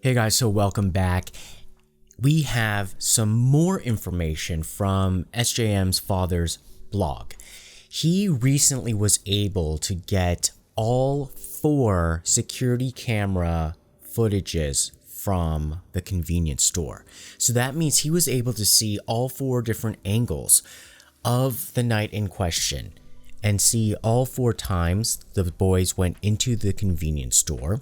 Hey guys, so welcome back. We have some more information from SJM's father's blog. He recently was able to get all 4 security camera footages from the convenience store. So that means he was able to see all 4 different angles of the night in question and see all 4 times the boys went into the convenience store.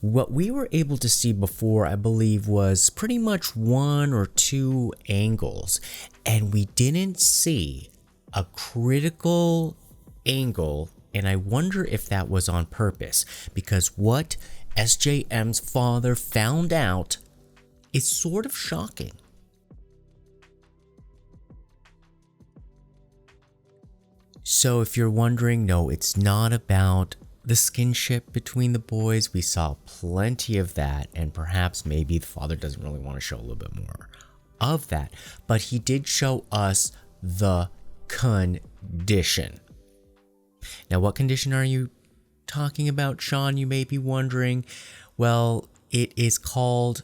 What we were able to see before, I believe, was pretty much 1 or 2 angles, and we didn't see a critical angle, and I wonder if that was on purpose, because what SJM's father found out is sort of shocking. So if you're wondering, no, it's not about the skinship between the boys. We saw plenty of that, and perhaps maybe the father doesn't really want to show a little bit more of that, but he did show us the condition. Now, what condition are you talking about, Sean? You may be wondering. Well, it is called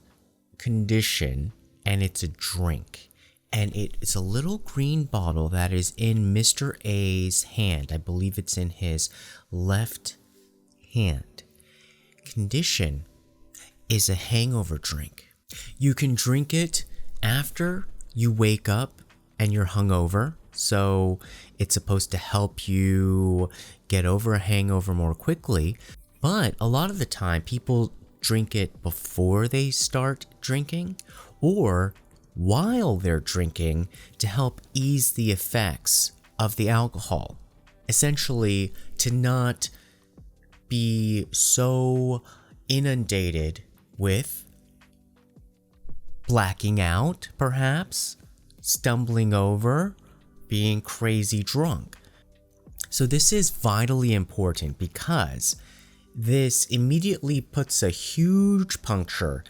condition, and it's a drink, and it's a little green bottle that is in Mr. A's hand. I believe it's in his left hand. Condition is a hangover drink. You can drink it after you wake up and you're hungover, so it's supposed to help you get over a hangover more quickly. But a lot of the time people drink it before they start drinking or while they're drinking to help ease the effects of the alcohol. Essentially, to not be so inundated with blacking out, perhaps, stumbling over, being crazy drunk. So this is vitally important because this immediately puts a huge puncture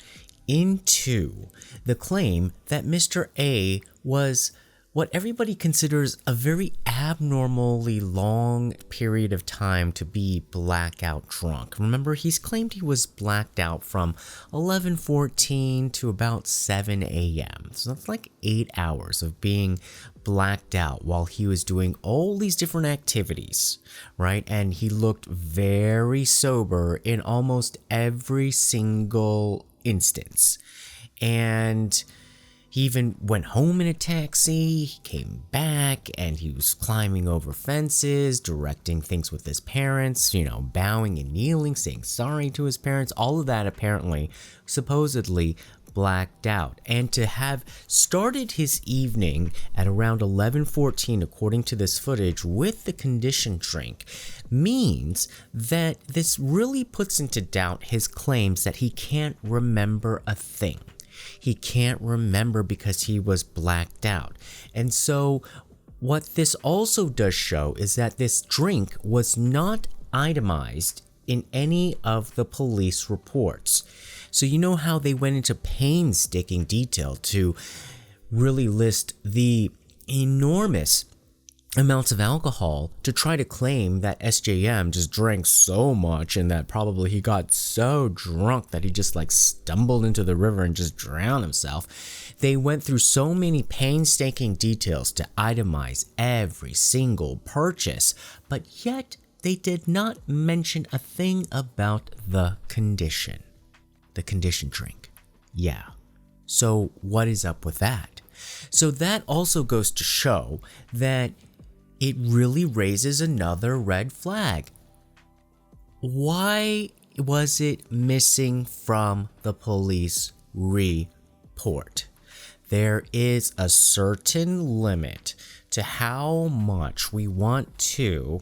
into the claim that Mr. A was what everybody considers a very abnormally long period of time to be blackout drunk. Remember, he's claimed he was blacked out from 11:14 to about 7 a.m. So that's like 8 hours of being blacked out while he was doing all these different activities, right? And he looked very sober in almost every single instance. And he even went home in a taxi, he came back, and he was climbing over fences, directing things with his parents, bowing and kneeling, saying sorry to his parents, all of that apparently, supposedly blacked out. And to have started his evening at around 11:14, according to this footage, with the condition drink, means that this really puts into doubt his claims that he can't remember a thing. He can't remember because he was blacked out. And so what this also does show is that this drink was not itemized in any of the police reports. So you know how they went into painstaking detail to really list the enormous amounts of alcohol to try to claim that SJM just drank so much and that probably he got so drunk that he just stumbled into the river and just drowned himself. They went through so many painstaking details to itemize every single purchase, but yet they did not mention a thing about the condition drink. Yeah. So what is up with that? So that also goes to show that it really raises another red flag. Why was it missing from the police report? There is a certain limit to how much we want to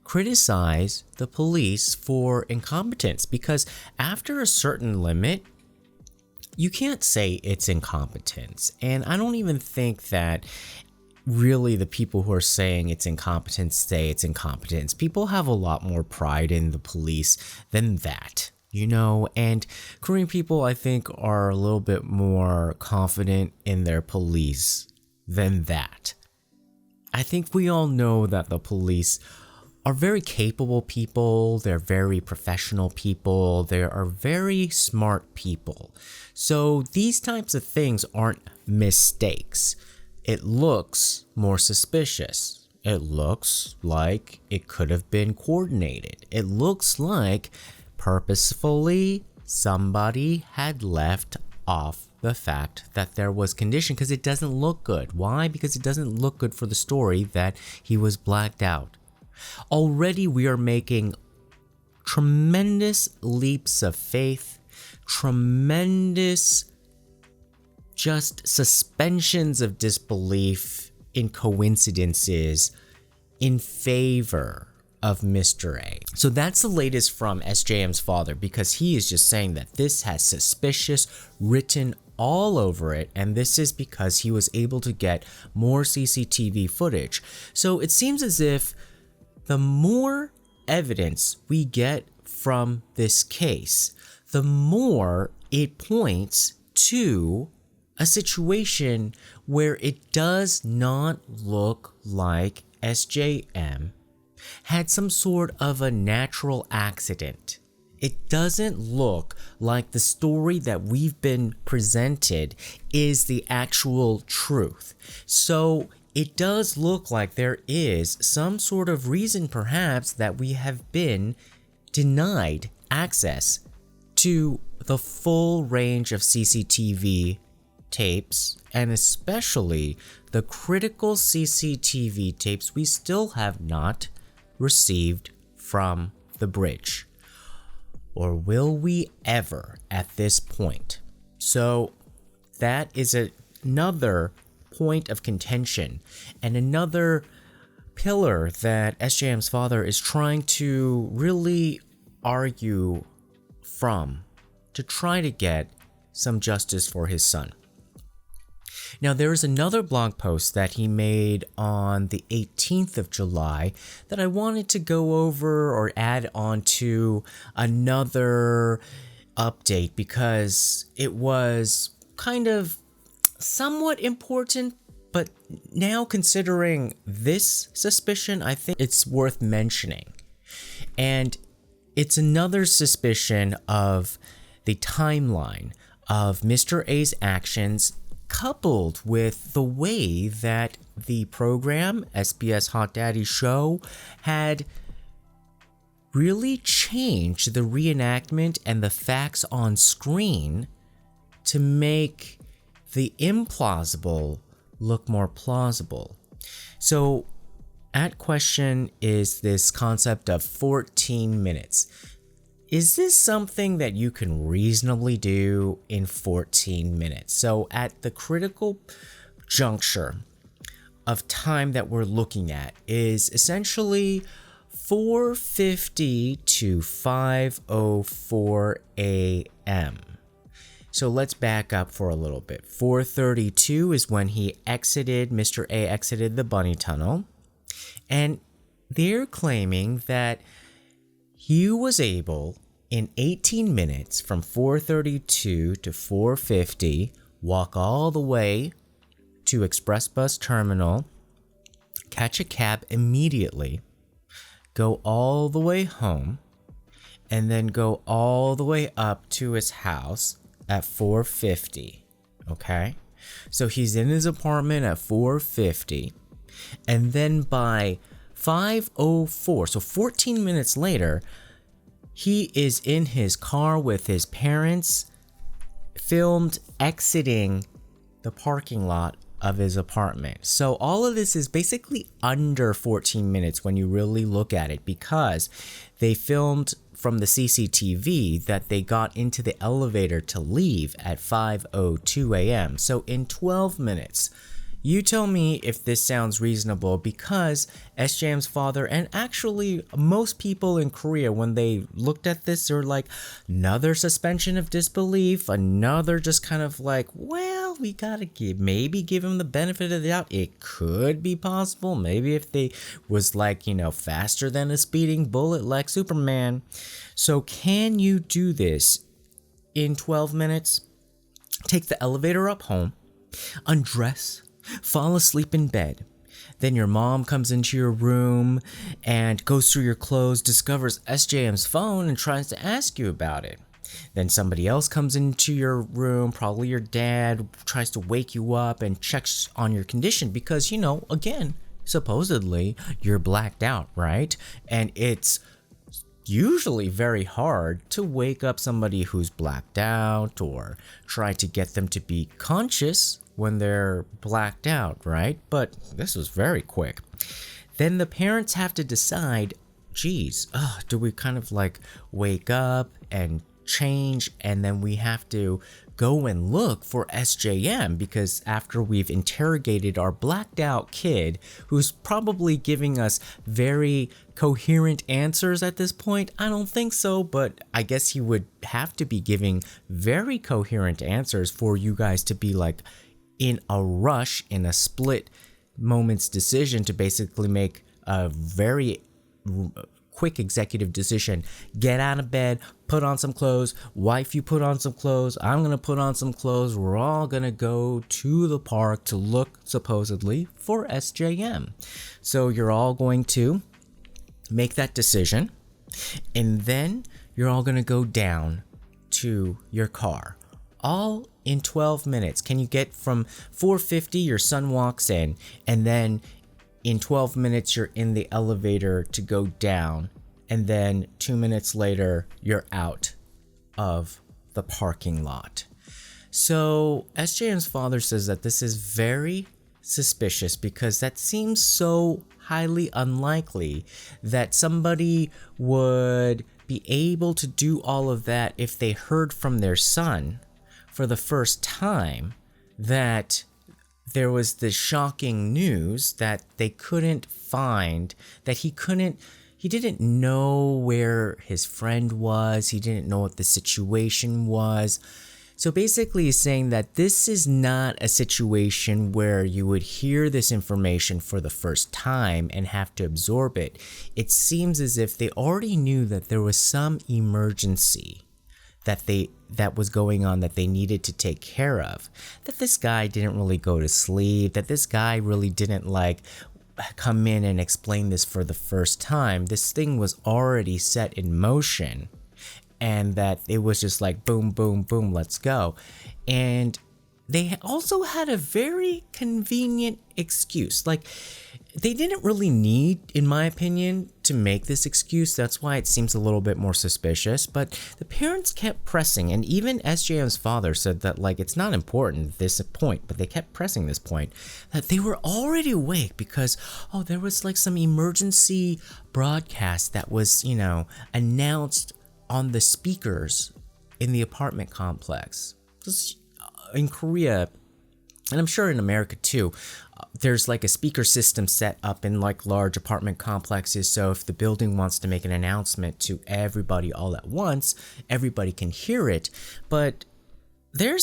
criticize the police for incompetence, because after a certain limit, you can't say it's incompetence. And I don't even think that really the people who are saying it's incompetence say it's incompetence. People have a lot more pride in the police than that, and Korean people, I think, are a little bit more confident in their police than that. I think we all know that the police are very capable people, they're very professional people, they are very smart people. So these types of things aren't mistakes. It looks more suspicious. It looks like it could have been coordinated. It looks like purposefully somebody had left off the fact that there was condition because it doesn't look good. Why? Because it doesn't look good for the story that he was blacked out. Already we are making tremendous leaps of faith, tremendous just suspensions of disbelief in coincidences in favor of Mr. A. So that's the latest from SJM's father, because he is just saying that this has suspicious written all over it, and this is because he was able to get more CCTV footage. So it seems as if the more evidence we get from this case, the more it points to a situation where it does not look like SJM had some sort of a natural accident. It doesn't look like the story that we've been presented is the actual truth. So it does look like there is some sort of reason perhaps that we have been denied access to the full range of CCTV tapes, and especially the critical CCTV tapes we still have not received from the bridge. Or will we ever at this point? So that is another point of contention and another pillar that SJM's father is trying to really argue from to try to get some justice for his son. Now, there is another blog post that he made on the 18th of July that I wanted to go over or add on to another update because it was kind of somewhat important, but now considering this suspicion, I think it's worth mentioning. And it's another suspicion of the timeline of Mr. A's actions coupled with the way that the program, SBS Hot Daddy Show, had really changed the reenactment and the facts on screen to make the implausible look more plausible. So at question is this concept of 14 minutes. Is this something that you can reasonably do in 14 minutes? So at the critical juncture of time that we're looking at is essentially 4:50 to 5:04 a.m. So let's back up for a little bit. 4:32 is when Mr. A exited the bunny tunnel. And they're claiming that he was able, in 18 minutes, from 4:32 to 4:50, walk all the way to Express Bus Terminal, catch a cab immediately, go all the way home, and then go all the way up to his house at 4:50, okay? So he's in his apartment at 4:50, and then by 5:04, so 14 minutes later, he is in his car with his parents, filmed exiting the parking lot of his apartment. So all of this is basically under 14 minutes when you really look at it, because they filmed from the CCTV that they got into the elevator to leave at 5:02 a.m. So in 12 minutes, you tell me if this sounds reasonable, because SJM's father, and actually most people in Korea, when they looked at this, they're like, another suspension of disbelief, another just kind of like, well, we gotta give him the benefit of the doubt. It could be possible. Maybe if they was like, faster than a speeding bullet like Superman. So can you do this in 12 minutes? Take the elevator up home, undress, fall asleep in bed, Then your mom comes into your room and goes through your clothes, discovers SJM's phone, and tries to ask you about it. Then somebody else comes into your room, probably your dad, tries to wake you up and checks on your condition because, again, supposedly you're blacked out, right? And it's usually very hard to wake up somebody who's blacked out or try to get them to be conscious when they're blacked out, right? But this was very quick. Then the parents have to decide, geez, do we kind of like wake up and change, and then we have to go and look for SJM because after we've interrogated our blacked out kid who's probably giving us very coherent answers at this point, I don't think so, but I guess he would have to be giving very coherent answers for you guys to be like in a rush, in a split moment's decision to basically make a very quick executive decision. Get out of bed, put on some clothes. Wife, you put on some clothes. I'm gonna put on some clothes. We're all gonna go to the park to look supposedly for SJM. So you're all going to make that decision, and then you're all gonna go down to your car, all in 12 minutes. Can you get from 4:50, your son walks in, and then in 12 minutes, you're in the elevator to go down, and then 2 minutes later, you're out of the parking lot. So SJM's father says that this is very suspicious because that seems so highly unlikely that somebody would be able to do all of that if they heard from their son for the first time that there was the shocking news that they couldn't find, that he didn't know where his friend was, he didn't know what the situation was. So basically he's saying that this is not a situation where you would hear this information for the first time and have to absorb it. It seems as if they already knew that there was some emergency that was going on that they needed to take care of, that this guy didn't really go to sleep, that this guy really didn't come in and explain this for the first time. This thing was already set in motion, and that it was just like boom, boom, boom, let's go. And they also had a very convenient excuse. Like, they didn't really need, in my opinion, to make this excuse. That's why it seems a little bit more suspicious. But the parents kept pressing, and even SJM's father said that, like, it's not important, this point, but they kept pressing this point, that they were already awake because, there was like some emergency broadcast that was, announced on the speakers in the apartment complex. In Korea, and I'm sure in America too, there's like a speaker system set up in like large apartment complexes, so if the building wants to make an announcement to everybody all at once, everybody can hear it. But they're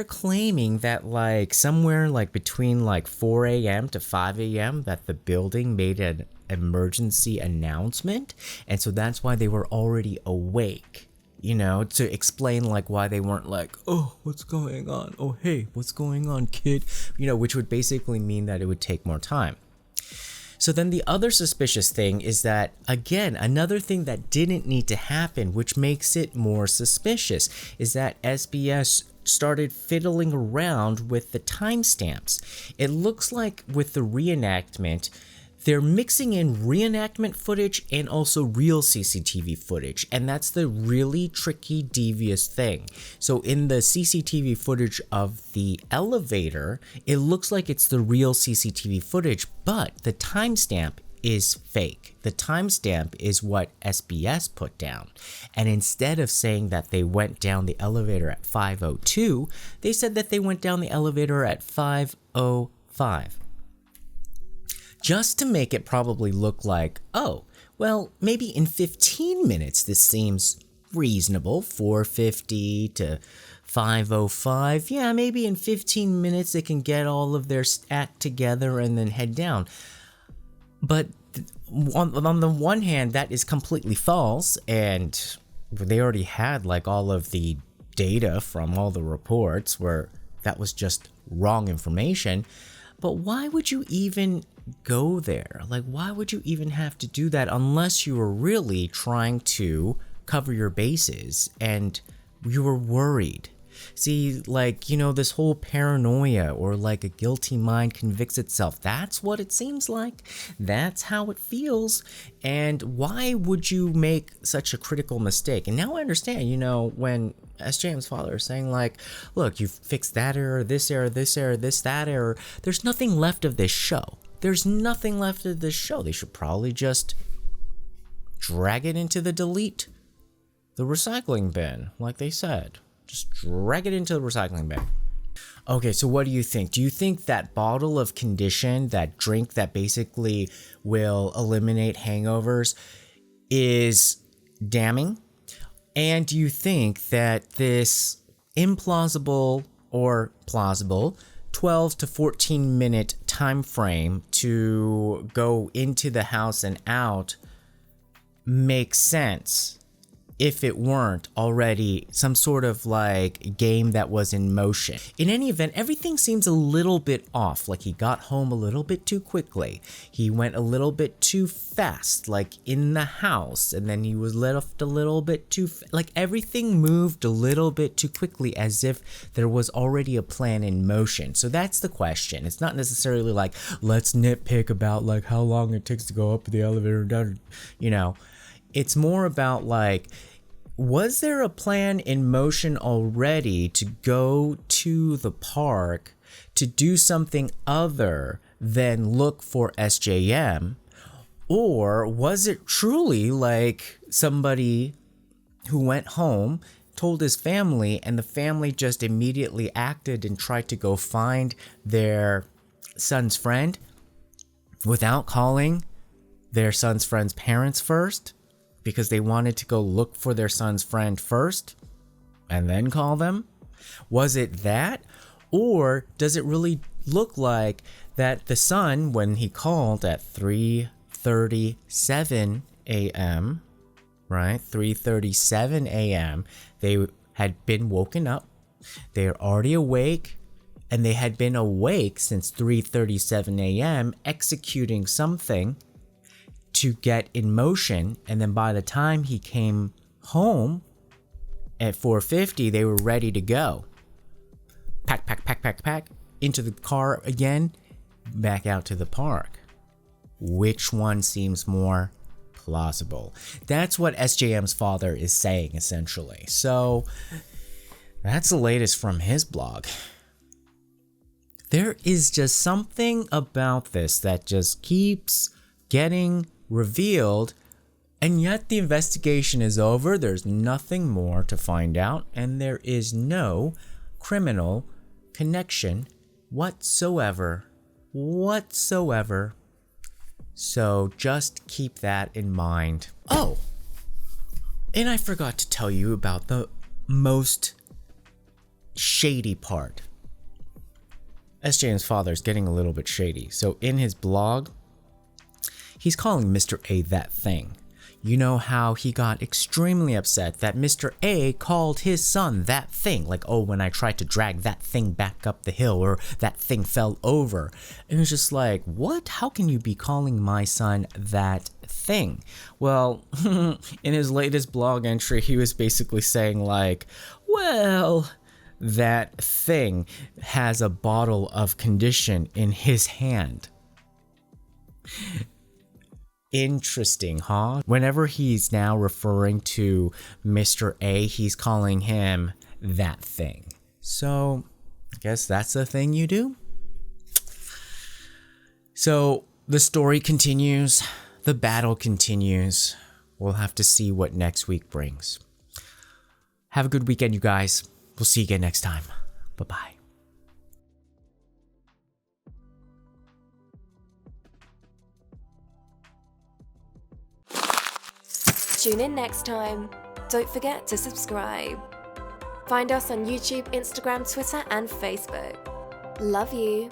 claiming that like somewhere like between like 4 a.m. to 5 a.m. that the building made an emergency announcement, and so that's why they were already awake. To explain like why they weren't like, what's going on? Oh, hey, what's going on, kid? Which would basically mean that it would take more time. So then the other suspicious thing is that, again, another thing that didn't need to happen, which makes it more suspicious, is that SBS started fiddling around with the timestamps. It looks like with the reenactment, they're mixing in reenactment footage and also real CCTV footage, and that's the really tricky, devious thing. So in the CCTV footage of the elevator, it looks like it's the real CCTV footage, but the timestamp is fake. The timestamp is what SBS put down. And instead of saying that they went down the elevator at 5:02, they said that they went down the elevator at 5:05. Just to make it probably look like, maybe in 15 minutes this seems reasonable, 4:50 to 5:05. Yeah, maybe in 15 minutes they can get all of their act together and then head down. But on the one hand, that is completely false, and they already had like all of the data from all the reports where that was just wrong information. But why would you even go there. Like, why would you even have to do that unless you were really trying to cover your bases and you were worried? See, like, this whole paranoia or like a guilty mind convicts itself. That's what it seems like. That's how it feels. And why would you make such a critical mistake? And now I understand, when SJM's father is saying like, look, you've fixed that error, this error, this error, that error. There's nothing left of this show. There's nothing left of this show. They should probably just drag it into the recycling bin, like they said. Just drag it into the recycling bin. Okay, so what do you think? Do you think that bottle of condition, that drink that basically will eliminate hangovers, is damning? And do you think that this implausible or plausible 12 to 14 minute time frame to go into the house and out makes sense if it weren't already some sort of like game that was in motion? In any event, everything seems a little bit off. Like he got home a little bit too quickly. He went a little bit too fast, like in the house, and then he was left a little bit too like everything moved a little bit too quickly, as if there was already a plan in motion. So that's the question. It's not necessarily like, let's nitpick about like how long it takes to go up the elevator and down, It's more about like, was there a plan in motion already to go to the park to do something other than look for SJM? Or was it truly like somebody who went home, told his family, and the family just immediately acted and tried to go find their son's friend without calling their son's friend's parents first? Because they wanted to go look for their son's friend first and then call them? Was it that? Or does it really look like that the son, when he called at 3:37 a.m., right? 3:37 a.m., they had been woken up. They are already awake, and they had been awake since 3:37 a.m. executing something to get in motion, and then by the time he came home at 4:50, they were ready to go. Pack into the car again, back out to the park. Which one seems more plausible? That's what SJM's father is saying, essentially. So that's the latest from his blog. There is just something about this that just keeps getting revealed, and yet the investigation is over. There's nothing more to find out, and there is no criminal connection whatsoever. So just keep that in mind. Oh, and I forgot to tell you about the most shady part. SJM's father is getting a little bit shady. So in his blog, he's calling Mr. A that thing. You know how he got extremely upset that Mr. A called his son that thing. Like, oh, when I tried to drag that thing back up the hill, or that thing fell over. And it was just like, what? How can you be calling my son that thing? Well, in his latest blog entry, he was basically saying like, well, that thing has a bottle of condition in his hand. Interesting, huh? Whenever he's now referring to Mr. A, he's calling him that thing. So, I guess that's the thing you do. So, the story continues. The battle continues. We'll have to see what next week brings. Have a good weekend, you guys. We'll see you again next time. Bye-bye. Tune in next time. Don't forget to subscribe. Find us on YouTube, Instagram, Twitter, and Facebook. Love you.